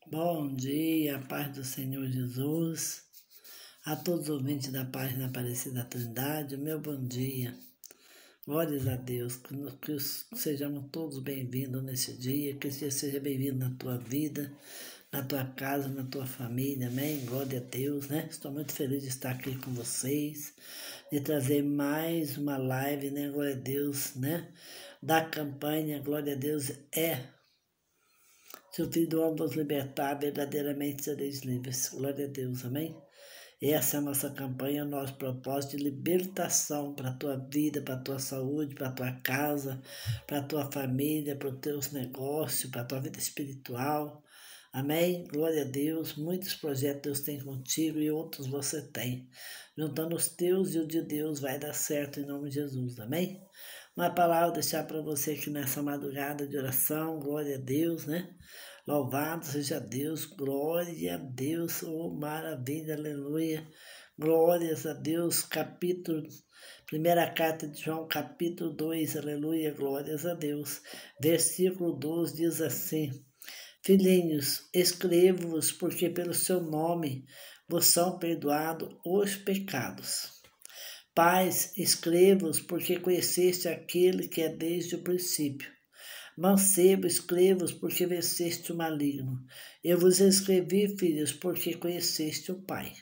Bom dia, a paz do Senhor Jesus, a todos os ouvintes da página Aparecida Trindade, o meu bom dia. Glórias a Deus, que sejamos todos bem-vindos nesse dia, que esse dia seja bem-vindo na tua vida, na tua casa, na tua família, amém? Glória a Deus, né? Estou muito feliz de estar aqui com vocês, de trazer mais uma live, né? Glória a Deus, né? Da campanha, glória a Deus, se o Filho do Homem vos libertar, verdadeiramente sereis livres. Glória a Deus, amém? Essa é a nossa campanha, o nosso propósito de libertação para a tua vida, para a tua saúde, para a tua casa, para a tua família, para os teus negócios, para a tua vida espiritual. Amém? Glória a Deus. Muitos projetos Deus tem contigo e outros você tem. Juntando os teus e o de Deus vai dar certo em nome de Jesus. Amém? Uma palavra deixar para você aqui nessa madrugada de oração. Glória a Deus, né? Louvado seja Deus, glória a Deus, oh maravilha, aleluia. Glórias a Deus, primeira carta de João, capítulo 2, aleluia, glórias a Deus. Versículo 12 diz assim: Filhinhos, escrevo-vos porque pelo seu nome vos são perdoados os pecados. Pais, escrevo-vos porque conheceste aquele que é desde o princípio. Mancebo, escrevo-vos porque venceste o maligno. Eu vos escrevi, filhos, porque conheceste o Pai.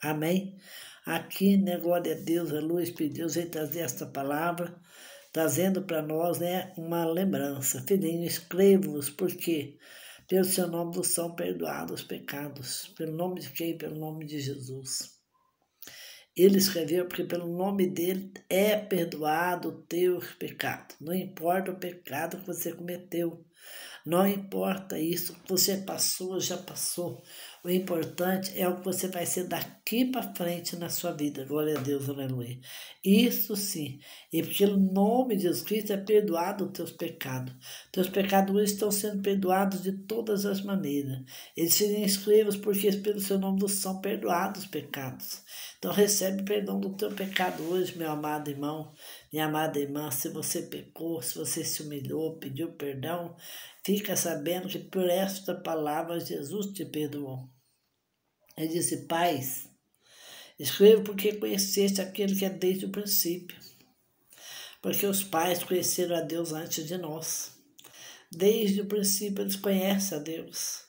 Amém? Aqui, né, glória a Deus, a luz de Deus vem trazer esta palavra, trazendo para nós, né, uma lembrança. Filhinho, escrevo-vos porque pelo seu nome vos são perdoados os pecados. Pelo nome de quem? Pelo nome de Jesus. Ele escreveu porque pelo nome dele é perdoado o teu pecado. Não importa o pecado que você cometeu. Não importa isso que você passou, já passou. O importante é o que você vai ser daqui para frente na sua vida. Glória a Deus, aleluia. Isso sim. E pelo nome de Jesus Cristo é perdoado os teus pecados. Teus pecados hoje estão sendo perdoados de todas as maneiras. Eles seriam escrevos porque pelo seu nome vos são perdoados os pecados. Então recebe perdão do teu pecado hoje, meu amado irmão, minha amada irmã. Se você pecou, se você se humilhou, pediu perdão, fica sabendo que por esta palavra Jesus te perdoou. Ele disse: Pais, escrevo porque conheceste aquele que é desde o princípio. Porque os pais conheceram a Deus antes de nós. Desde o princípio eles conhecem a Deus.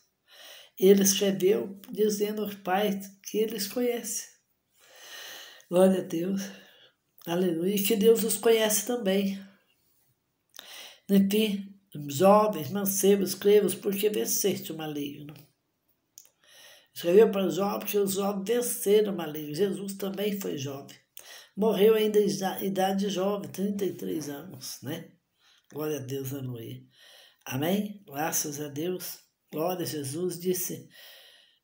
Ele escreveu dizendo aos pais que eles conhecem. Glória a Deus. Aleluia. E que Deus os conhece também. Enfim, jovens, mancebos, escrevos, porque venceste o maligno. Escreveu para os jovens porque os jovens venceram o maligno. Jesus também foi jovem. Morreu ainda em idade jovem, 33 anos, né? Glória a Deus, aleluia. Amém? Graças a Deus. Glória a Jesus. Disse: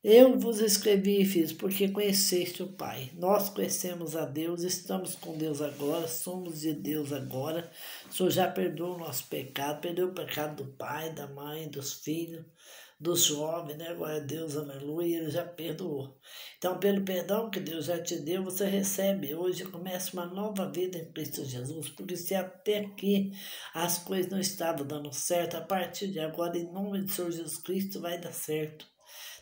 Eu vos escrevi, filhos, porque conheceste o Pai. Nós conhecemos a Deus, estamos com Deus agora, somos de Deus agora. O Senhor já perdoou o nosso pecado, perdoou o pecado do pai, da mãe, dos filhos, dos jovens, né? Glória a Deus, aleluia, Ele já perdoou. Então, pelo perdão que Deus já te deu, você recebe. Hoje começa uma nova vida em Cristo Jesus, porque se até aqui as coisas não estavam dando certo, a partir de agora, em nome do Senhor Jesus Cristo, vai dar certo.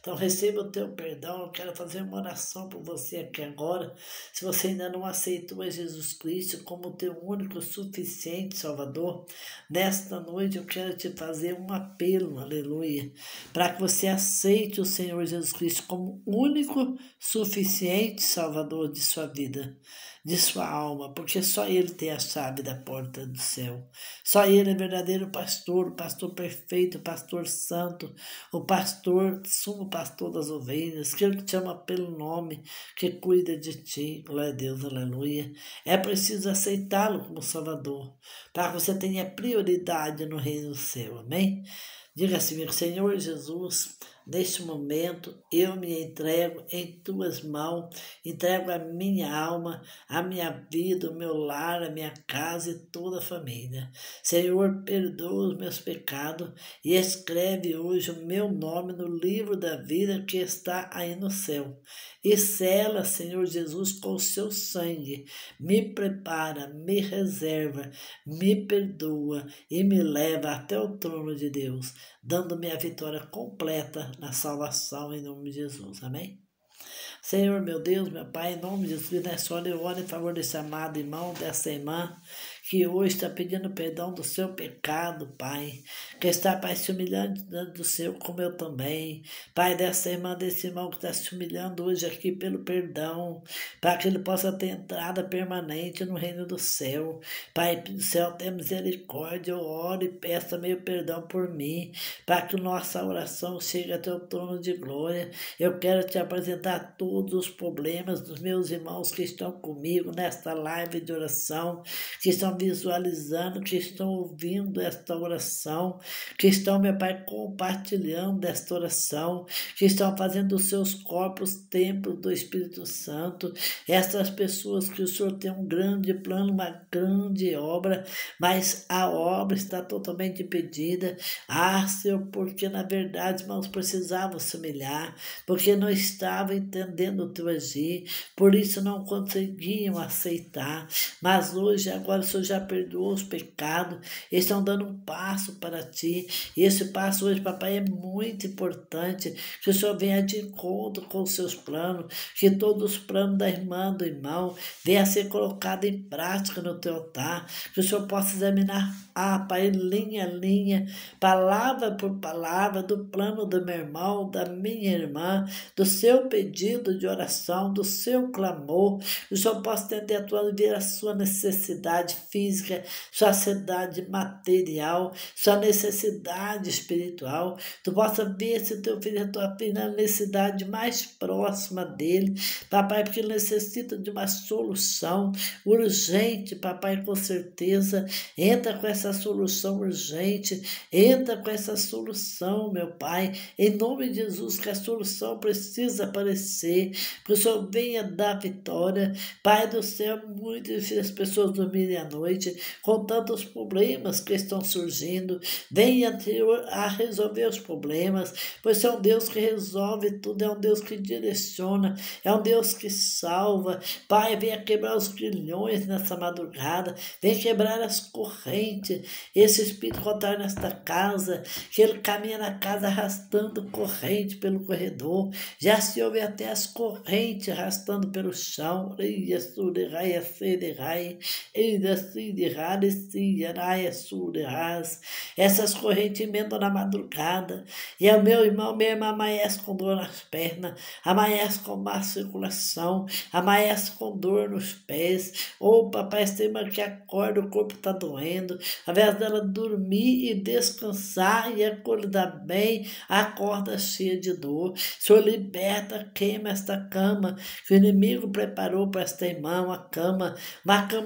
Então receba o teu perdão. Eu quero fazer uma oração por você aqui agora. Se você ainda não aceitou a Jesus Cristo como teu único, suficiente Salvador, nesta noite eu quero te fazer um apelo, aleluia, para que você aceite o Senhor Jesus Cristo como único, suficiente Salvador de sua vida, de sua alma, porque só Ele tem a chave da porta do céu. Só Ele é verdadeiro pastor, o pastor perfeito, o pastor santo, o pastor, sumo pastor das ovelhas, aquele que te ama pelo nome, que cuida de ti. Glória a Deus, aleluia. É preciso aceitá-lo como Salvador, para que você tenha prioridade no reino do céu, amém? Diga assim, meu Senhor Jesus, neste momento eu me entrego em tuas mãos, entrego a minha alma, a minha vida, o meu lar, a minha casa e toda a família. Senhor, perdoa os meus pecados e escreve hoje o meu nome no livro da vida que está aí no céu. E sela, Senhor Jesus, com o seu sangue. Me prepara, me reserva, me perdoa e me leva até o trono de Deus. dando-me a vitória completa na salvação em nome de Jesus. Amém? Senhor, meu Deus, meu Pai, em nome de Jesus, nessa hora eu oro em favor desse amado irmão, dessa irmã, que hoje está pedindo perdão do seu pecado, Pai, que está, Pai, se humilhando diante do Senhor, como eu também. Pai, dessa irmã, desse irmão que está se humilhando hoje aqui pelo perdão, para que ele possa ter entrada permanente no reino do céu. Pai do céu, tenha misericórdia, eu oro e peço também o perdão por mim, para que nossa oração chegue até o trono de glória. Eu quero te apresentar todos os problemas dos meus irmãos que estão comigo nesta live de oração, que estão visualizando, que estão ouvindo esta oração, que estão, meu Pai, compartilhando esta oração, que estão fazendo os seus corpos templos do Espírito Santo. Essas pessoas que o Senhor tem um grande plano, uma grande obra, mas a obra está totalmente impedida. Ah, Senhor, porque na verdade, irmãos, precisavam se humilhar, porque não estavam entendendo o teu agir, por isso não conseguiam aceitar. Mas hoje, agora, o Senhor já perdoou os pecados, estão dando um passo para ti, e esse passo hoje, papai, é muito importante, que o Senhor venha de encontro com os seus planos, que todos os planos da irmã, do irmão, venha a ser colocado em prática no teu altar, que o Senhor possa examinar, Pai, linha a linha, palavra por palavra, do plano do meu irmão, da minha irmã, do seu pedido de oração, do seu clamor, que o Senhor possa atender a tua vida, a sua necessidade física, sua necessidade material, sua necessidade espiritual. Tu possa ver se teu filho, a tua filha, a necessidade mais próxima dele, papai, porque ele necessita de uma solução urgente, papai, com certeza. Entra com essa solução urgente, entra com essa solução, meu Pai, em nome de Jesus, que a solução precisa aparecer, que o Senhor venha dar vitória. Pai do céu, muito difícil as pessoas dormirem à noite, com tantos problemas que estão surgindo. Venha, Senhor, a resolver os problemas, pois é um Deus que resolve tudo, é um Deus que direciona, é um Deus que salva. Pai, venha quebrar os grilhões nessa madrugada, venha quebrar as correntes, esse espírito contrário nesta casa, que ele caminha na casa arrastando corrente pelo corredor, já se ouve até as correntes arrastando pelo chão. Essas correntes emendam na madrugada, e o meu irmão, minha irmã amanhece com dor nas pernas, amanhece com má circulação, amanhece com dor nos pés. Ou papai, essa irmã que acorda, o corpo está doendo, ao invés dela dormir e descansar e acordar bem, acorda cheia de dor. Senhor, liberta, queima esta cama que o inimigo preparou para esta irmã, uma cama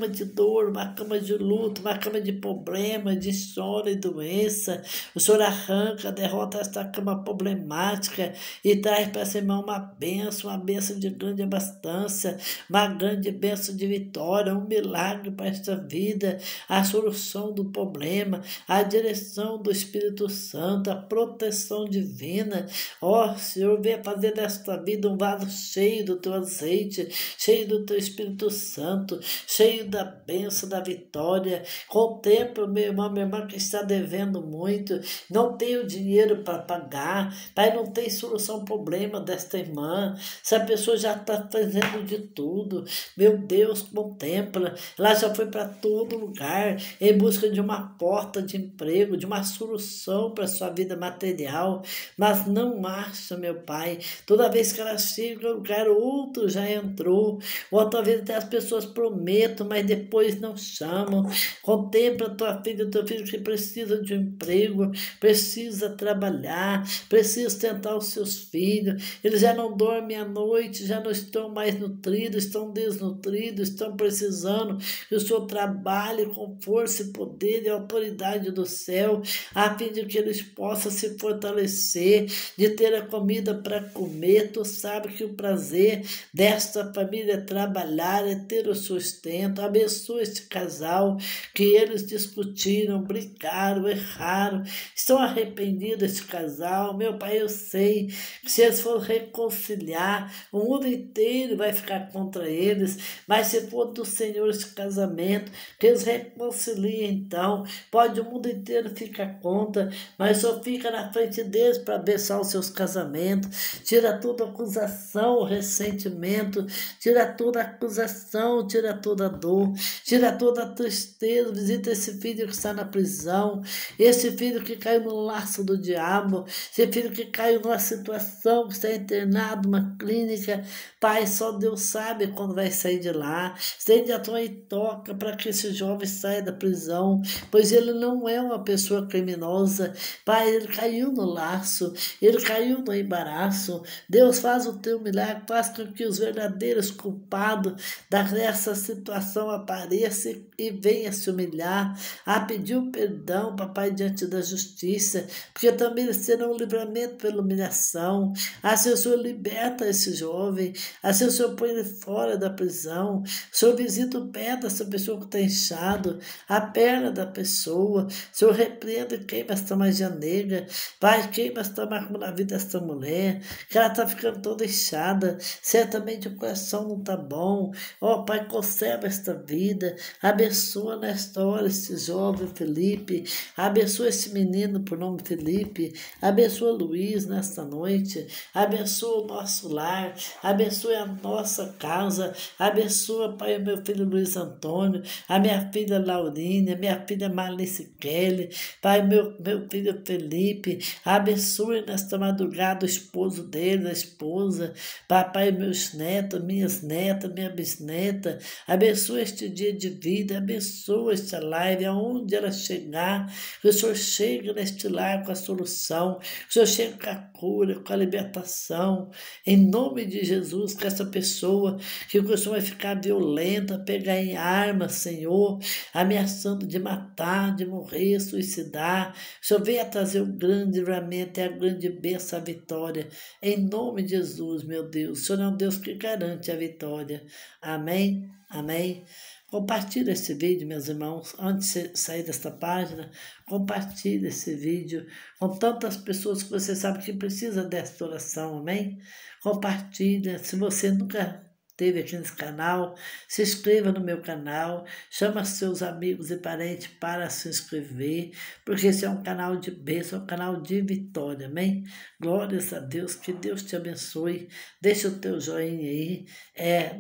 de dor, uma cama de luto, uma cama de problema, de sono e doença. O Senhor arranca, derrota esta cama problemática e traz para essa irmã uma bênção de grande abastança, uma grande bênção de vitória, um milagre para esta vida, a solução do problema, a direção do Espírito Santo, a proteção divina. Ó Senhor, venha fazer desta vida um vaso cheio do teu azeite, cheio do teu Espírito Santo, cheio da bênção, da vitória. Contempla, meu irmão, minha irmã que está devendo muito, não tem o dinheiro para pagar, Pai, não tem solução problema desta irmã, essa pessoa já está fazendo de tudo, meu Deus, contempla, ela já foi para todo lugar em busca de uma porta de emprego, de uma solução para a sua vida material, mas não acha, meu Pai. Toda vez que ela chega no lugar, outro já entrou, outra vez até as pessoas prometem, mas depois não chamam. Contempla a tua filha, teu filho que precisa de um emprego, precisa trabalhar, precisa sustentar os seus filhos, eles já não dormem à noite, já não estão mais nutridos, estão desnutridos, estão precisando que o Senhor trabalhe com força e poder e autoridade do céu, a fim de que eles possam se fortalecer, de ter a comida para comer. Tu sabe que o prazer desta família é trabalhar, é ter o sustento. Abençoa este casal casal, que eles discutiram, brigaram, erraram, estão arrependidos esse casal. Meu Pai, eu sei que se eles for reconciliar, o mundo inteiro vai ficar contra eles, mas se for do Senhor esse casamento, que eles reconciliem então. Pode o mundo inteiro ficar contra, mas só fica na frente deles para abençoar os seus casamentos. Tira toda acusação, ressentimento, tira toda acusação, tira toda dor, tira toda tristeza. Visita esse filho que está na prisão, esse filho que caiu no laço do diabo, esse filho que caiu numa situação, que está internado numa clínica. Pai, só Deus sabe quando vai sair de lá. Estende a tua e toca para que esse jovem saia da prisão, pois ele não é uma pessoa criminosa. Pai, ele caiu no laço, ele caiu no embaraço. Deus, faz o teu milagre, faz com que os verdadeiros culpados dessa situação apareçam e venham se humilhar, a pedir o perdão, papai, diante da justiça, porque também eles terão um livramento pela humilhação. Assim o Senhor liberta esse jovem, assim o Senhor põe ele fora da prisão. O Senhor visita o pé dessa pessoa que está inchado, a perna da pessoa. O Senhor repreende e queima esta magia negra. Pai, queima esta mácula na vida desta mulher, que ela está ficando toda inchada. Certamente o coração não está bom. Ó, Pai, conserva esta vida. Abençoa nesta hora esse jovem Felipe. Abençoa esse menino por nome Felipe. Abençoa Luiz nesta noite. Abençoa o nosso lar. Abençoa a nossa casa. Abençoa, Pai, o meu filho Luiz Antônio, a minha filha Laurine, a minha filha Malice Kelly. Pai, meu filho Felipe. Abençoe nesta madrugada o esposo dele, a esposa. Papai, meus netos, minhas netas, minha bisneta. Abençoa este dia de vida. Abençoa esta live, aonde ela chegar. Que o Senhor chegue neste lar com a solução. Que o Senhor chegue com a cura, com a libertação. Em nome de Jesus, que essa pessoa que o Senhor vai ficar violenta, pegar em armas, Senhor, ameaçando de matar, de morrer, suicidar. O Senhor venha trazer o grande livramento e a grande bênção, a vitória. Em nome de Jesus, meu Deus. O Senhor é um Deus que garante a vitória. Amém? Amém? Compartilhe esse vídeo, meus irmãos. Antes de sair desta página, compartilhe esse vídeo com tantas pessoas que você sabe que precisa desta oração. Amém? Compartilhe. Se você nunca esteve aqui nesse canal, se inscreva no meu canal, chama seus amigos e parentes para se inscrever, porque esse é um canal de bênção, um canal de vitória, amém? Glórias a Deus, que Deus te abençoe. Deixa o teu joinha aí,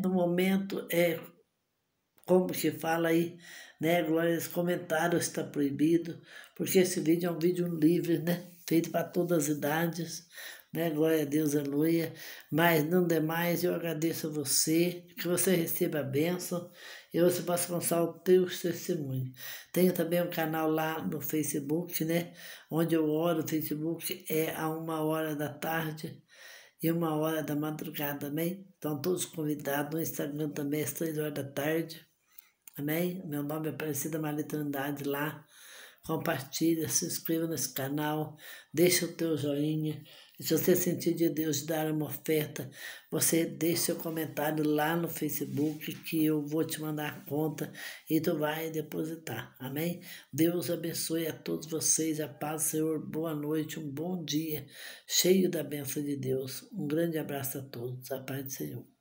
no momento, como que fala aí, né? Glória, esse comentário está proibido, porque esse vídeo é um vídeo livre, né? Feito para todas as idades, né? Glória a Deus, aleluia. Mas não demais, eu agradeço a você, que você receba a bênção e você possa alcançar o teu testemunho. Tenho também um canal lá no Facebook, né? Onde eu oro. O Facebook é a 1h da tarde e 1h da madrugada, amém? Então todos convidados. No Instagram também às 3h da tarde. Amém? Meu nome é Aparecida Maria Trindade lá. Compartilha, se inscreva nesse canal, deixa o teu joinha. E se você sentir de Deus dar uma oferta, você deixa seu comentário lá no Facebook que eu vou te mandar a conta e tu vai depositar. Amém? Deus abençoe a todos vocês, a paz do Senhor, boa noite, um bom dia, cheio da bênção de Deus. Um grande abraço a todos, a paz do Senhor.